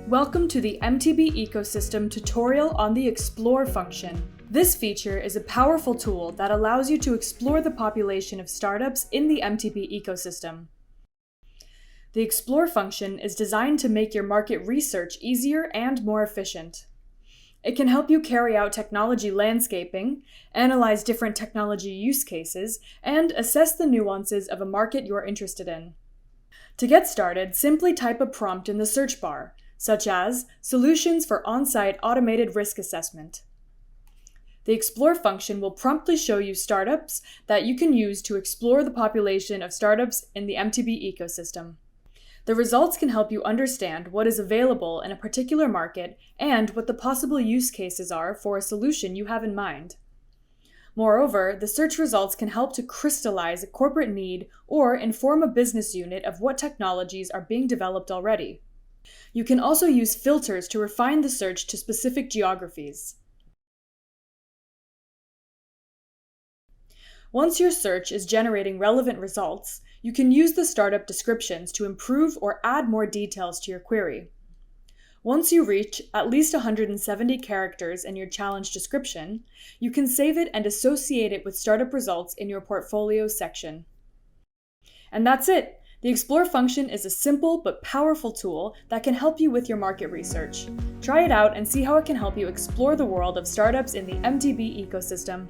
Welcome to the MTB Ecosystem tutorial on the Explore function. This feature is a powerful tool that allows you to explore the population of startups in the MTB ecosystem. The Explore function is designed to make your market research easier and more efficient. It can help you carry out technology landscaping, analyze different technology use cases, and assess the nuances of a market you're interested in. To get started, simply type a prompt in the search bar, such as Solutions for On-Site Automated Risk Assessment. The Explore function will promptly show you startups that you can use to explore the population of startups in the MTB ecosystem. The results can help you understand what is available in a particular market and what the possible use cases are for a solution you have in mind. Moreover, the search results can help to crystallize a corporate need or inform a business unit of what technologies are being developed already. You can also use filters to refine the search to specific geographies. Once your search is generating relevant results, you can use the startup descriptions to improve or add more details to your query. Once you reach at least 170 characters in your challenge description, you can save it and associate it with startup results in your portfolio section. And that's it! The Explore function is a simple but powerful tool that can help you with your market research. Try it out and see how it can help you explore the world of startups in the MTB ecosystem.